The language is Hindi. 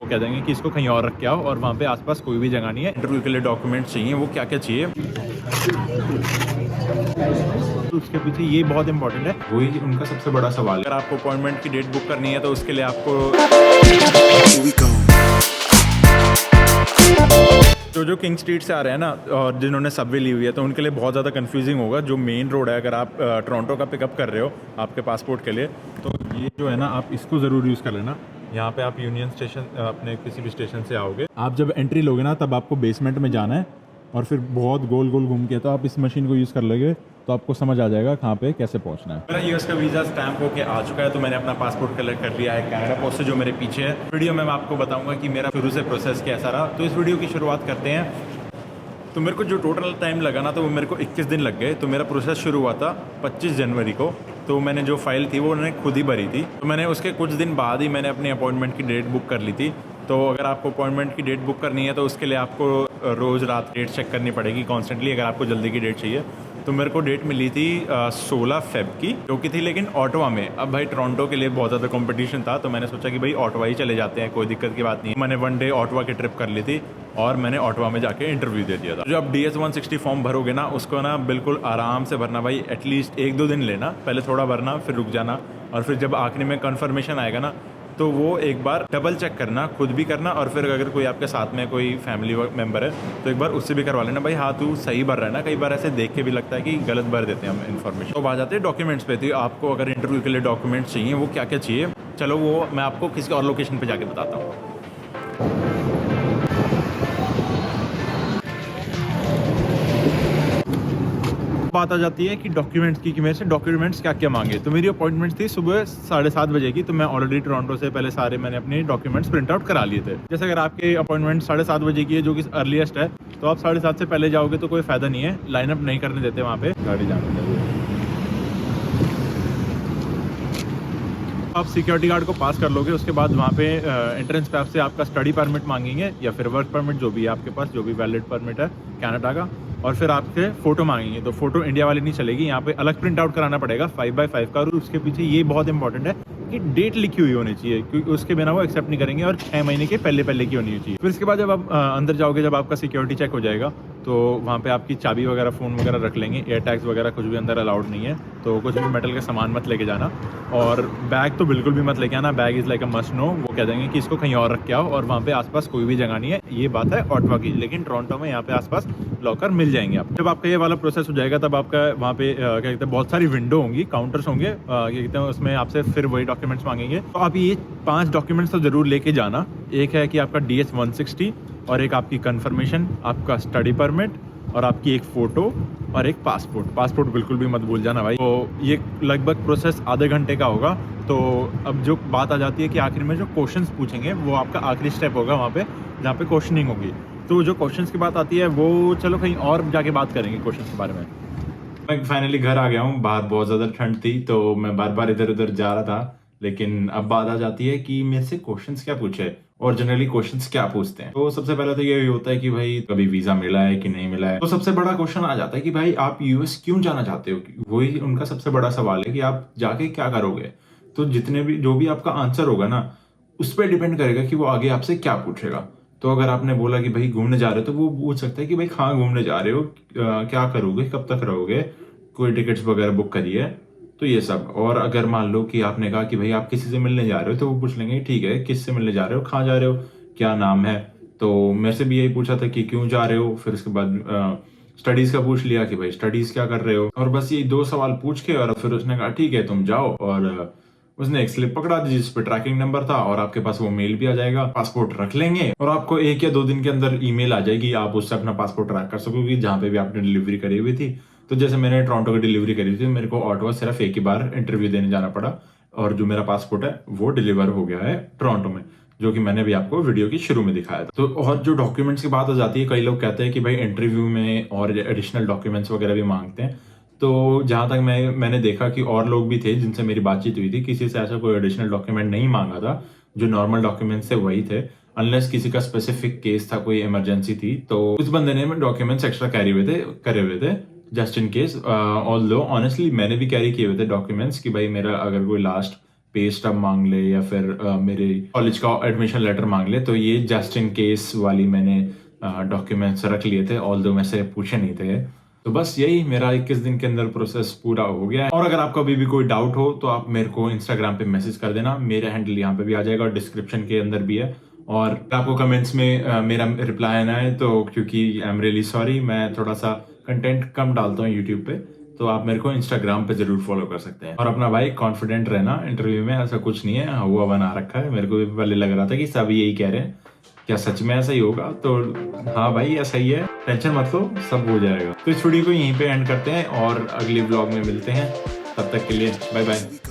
कह देंगे कि इसको कहीं और रख के आओ, और वहाँ पे आसपास कोई भी जगह नहीं है। इंटरव्यू के लिए डॉक्यूमेंट्स चाहिए, वो क्या क्या चाहिए तो उसके पीछे ये बहुत इंपॉर्टेंट है, वही उनका सबसे बड़ा सवाल है। अगर आपको अपॉइंटमेंट की डेट बुक करनी है तो उसके लिए आपको जो किंग स्ट्रीट से आ रहे हैं ना, और जिन्होंने सबवे ली हुई है, तो उनके लिए बहुत ज़्यादा कंफ्यूजिंग होगा। जो मेन रोड है, अगर आप टोरंटो का पिकअप कर रहे हो आपके पासपोर्ट के लिए, तो ये जो है ना, आप इसको ज़रूर यूज़ कर लेना। यहाँ पे आप यूनियन स्टेशन, अपने किसी भी स्टेशन से आओगे, आप जब एंट्री लोगे ना, तब आपको बेसमेंट में जाना है और फिर बहुत गोल गोल घूम के, तो आप इस मशीन को यूज़ कर लोगे तो आपको समझ आ जाएगा कहाँ पे कैसे पहुँचना है। मेरा यूएस का वीज़ा स्टैम्प होके आ चुका है, तो मैंने अपना पासपोर्ट कलेक्ट कर लिया है कनाडा पोस्ट से, जो मेरे पीछे है। वीडियो में मैं आपको बताऊंगा कि मेरा शुरू से प्रोसेस कैसा रहा। तो इस वीडियो की शुरुआत करते हैं। तो मेरे को जो टोटल टाइम लगा ना, तो वो मेरे को 21 दिन लग गए। तो मेरा प्रोसेस शुरू हुआ था 25 जनवरी को। तो मैंने जो फाइल थी वो उन्होंने खुद ही भरी थी। तो मैंने उसके कुछ दिन बाद ही मैंने अपनी अपॉइंटमेंट की डेट बुक कर ली थी। तो अगर आपको अपॉइंटमेंट की डेट बुक करनी है तो उसके लिए आपको रोज़ रात डेट चेक करनी पड़ेगी कॉन्स्टेंटली, अगर आपको जल्दी की डेट चाहिए। तो मेरे को डेट मिली थी 16 फेब की, जो कि थी लेकिन ऑटवा में। अब भाई टोरंटो के लिए बहुत ज़्यादा कंपटीशन था, तो मैंने सोचा कि भाई ऑटवा ही चले जाते हैं, कोई दिक्कत की बात नहीं है। मैंने 1 डे ऑटवा की ट्रिप कर ली थी और मैंने ऑटवा में जाके इंटरव्यू दे दिया था। जो आप DS 160 फॉर्म भरोगे ना, उसको ना बिल्कुल आराम से भरना भाई। एटलीस्ट 1-2 दिन लेना, पहले थोड़ा भरना, फिर रुक जाना, और फिर जब आखिरी में कन्फर्मेशन आएगा ना, तो वो एक बार डबल चेक करना, खुद भी करना, और फिर अगर कोई आपके साथ में कोई फैमिली मेम्बर है तो एक बार उससे भी करवा लेना भाई, हाँ तू सही भर रहा है ना। कई बार ऐसे देख के भी लगता है कि गलत भर देते हैं हम इन्फॉर्मेशन। तो आ जाते हैं डॉक्यूमेंट्स पे। तो आपको अगर इंटरव्यू के लिए डॉक्यूमेंट्स चाहिए, वो क्या क्या चाहिए, चलो वो मैं आपको किसी और लोकेशन पर जाके बताता हूँ। बात आ जाती है कि डॉक्यूमेंट्स की, कि मेरे से डॉक्यूमेंट्स क्या क्या मांगे। तो मेरी अपॉइंटमेंट थी सुबह 7:30 बजे की। तो मैं ऑलरेडी टोरंटो से पहले सारे मैंने अपने डॉक्यूमेंट्स प्रिंट आउट करा लिए थे। जैसे अगर आपके अपॉइंटमेंट 7:30 बजे की है, जो कि अर्लीस्ट है, तो आप 7:30 से पहले जाओगे तो कोई फ़ायदा नहीं है, लाइनअप नहीं करने देते वहाँ पे गाड़ी जाने के। आप सिक्योरिटी गार्ड को पास कर लोगे, उसके बाद वहाँ पे एंट्रेंस पे आपसे आपका स्टडी परमिट मांगेंगे, या फिर वर्क परमिट, जो भी है आपके पास, जो भी वैलिड परमिट है कनाडा का। और फिर आपसे फ़ोटो मांगेंगे। तो फ़ोटो इंडिया वाली नहीं चलेगी, यहाँ पे अलग प्रिंट आउट कराना पड़ेगा 5x5 का। और उसके पीछे ये बहुत इंपॉर्टेंट है कि डेट लिखी हुई होनी चाहिए, क्योंकि उसके बिना वो एक्सेप्ट नहीं करेंगे, और 6 महीने के पहले पहले की होनी चाहिए। फिर इसके बाद जब आप अंदर जाओगे, जब आपका सिक्योरिटी चेक हो जाएगा, तो वहाँ पे आपकी चाबी वगैरह, फ़ोन वगैरह रख लेंगे। एयर टैग्स वगैरह कुछ भी अंदर अलाउड नहीं है, तो कुछ भी मेटल का सामान मत लेके जाना। और बैग तो बिल्कुल भी मत लेके आना, bag is like a must know. वो कह देंगे कि इसको कहीं और रख के आओ, और वहाँ पे आसपास कोई भी जगह नहीं है। ये बात है ऑटवा की, लेकिन टोरंटो में यहाँ पे आसपास लॉकर मिल जाएंगे आप। जब आपका ये वाला प्रोसेस हो जाएगा, तब आपका वहाँ पे क्या कहते हैं, बहुत सारी विंडो होंगी, काउंटर्स होंगे, क्या कहते हैं, उसमें आपसे फिर वही डॉक्यूमेंट्स मांगेंगे। तो आप ये 5 डॉक्यूमेंट्स तो ज़रूर लेके जाना। एक है कि आपका DS 160, और एक आपकी कन्फर्मेशन, आपका स्टडी परमिट, और आपकी एक फ़ोटो, और एक पासपोर्ट बिल्कुल भी मत भूल जाना भाई। तो ये लगभग प्रोसेस आधे घंटे का होगा। तो अब जो बात आ जाती है कि आखिर में जो क्वेश्चंस पूछेंगे, वो आपका आखिरी स्टेप होगा वहाँ पे, जहाँ पे क्वेश्चनिंग होगी। तो जो क्वेश्चंस की बात आती है, वो चलो कहीं और जाके बात करेंगे क्वेश्चंस के बारे में। मैं फाइनली घर आ गया हूँ। बाहर बहुत ज़्यादा ठंड थी, तो मैं बार बार इधर उधर जा रहा था। लेकिन अब बात आ जाती है कि मेरे से क्वेश्चंस क्या पूछे, और जनरली क्वेश्चंस क्या पूछते हैं। तो सबसे पहले तो ये होता है कि भाई कभी वीज़ा मिला है कि नहीं मिला है। तो सबसे बड़ा क्वेश्चन आ जाता है कि भाई आप US क्यों जाना चाहते हो। वही उनका सबसे बड़ा सवाल है कि आप जाके क्या करोगे। तो जितने भी, जो भी आपका आंसर होगा ना, उस पर डिपेंड करेगा कि वो आगे आपसे क्या पूछेगा। तो अगर आपने बोला कि भाई घूमने जा रहे हो, तो वो पूछ सकता है कि भाई कहाँ घूमने जा रहे हो, क्या करोगे, कब तक रहोगे, कोई टिकट्स वगैरह बुक करी है, तो ये सब। और अगर मान लो कि आपने कहा कि भाई आप किसी से मिलने जा रहे हो, तो वो पूछ लेंगे ठीक है किससे मिलने जा रहे हो, कहाँ जा रहे हो, क्या नाम है। तो मेरे से भी यही पूछा था कि क्यों जा रहे हो। फिर उसके बाद स्टडीज़ का पूछ लिया कि भाई स्टडीज़ क्या कर रहे हो। और बस ये 2 सवाल पूछ के, और फिर उसने कहा ठीक है तुम जाओ। और उसने एक स्लिप पकड़ा दी जिस पे ट्रैकिंग नंबर था, और आपके पास वो मेल भी आ जाएगा। पासपोर्ट रख लेंगे, और आपको 1 या 2 दिन के अंदर ईमेल आ जाएगी, आप उससे अपना पासपोर्ट ट्रैक कर सकोगे जहाँ पे भी आपने डिलीवरी करी हुई थी। तो जैसे मैंने टोरंटो की डिलीवरी करी थी, मेरे को ऑटवा सिर्फ एक ही बार इंटरव्यू देने जाना पड़ा, और जो मेरा पासपोर्ट है वो डिलीवर हो गया है टोरंटो में, जो कि मैंने भी आपको वीडियो की शुरू में दिखाया था। तो और जो डॉक्यूमेंट्स की बात आ जाती है, कई लोग कहते हैं कि भाई इंटरव्यू में और एडिशनल डॉक्यूमेंट्स वगैरह भी मांगते हैं। तो जहाँ तक मैंने देखा कि और लोग भी थे जिनसे मेरी बातचीत हुई थी, किसी से ऐसा कोई एडिशनल डॉक्यूमेंट नहीं मांगा था। जो नॉर्मल डॉक्यूमेंट्स थे वही थे, अनलेस किसी का स्पेसिफिक केस था, कोई इमरजेंसी थी, तो उस बंदे ने डॉक्यूमेंट्स एक्स्ट्रा कैरी हुए थे, करे हुए थे, just in case. Although honestly मैंने भी कैरी किए हुए थे डॉक्यूमेंट्स, कि भाई मेरा अगर कोई लास्ट पे स्टब मांग ले या फिर मेरे कॉलेज का एडमिशन लेटर मांग ले, तो ये जस्ट इन केस वाली मैंने डॉक्यूमेंट्स रख लिए थे, ऑल्दो में से पूछे नहीं थे। तो बस यही मेरा 21 दिन के अंदर प्रोसेस पूरा हो गया है। और अगर आपको अभी भी कोई डाउट हो तो आप मेरे को इंस्टाग्राम पे मैसेज कर देना, मेरा हैंडल यहाँ पे भी आ जाएगा और डिस्क्रिप्शन के अंदर भी है। और आपको कमेंट्स में मेरा रिप्लाई आना है तो, क्योंकि आई एम रियली सॉरी, मैं थोड़ा सा कंटेंट कम डालता हूँ यूट्यूब पे, तो आप मेरे को इंस्टाग्राम पे जरूर फॉलो कर सकते हैं। और अपना भाई कॉन्फिडेंट रहना, इंटरव्यू में ऐसा कुछ नहीं है हुआ बना रखा है। मेरे को भी पहले लग रहा था कि सब यही कह रहे हैं, क्या सच में ऐसा ही होगा? तो हाँ भाई, ऐसा ही है, टेंशन मत लो, सब हो जाएगा। तो इस वीडियो को यहीं पे एंड करते हैं और अगली ब्लॉग में मिलते हैं। तब तक के लिए बाय बाय।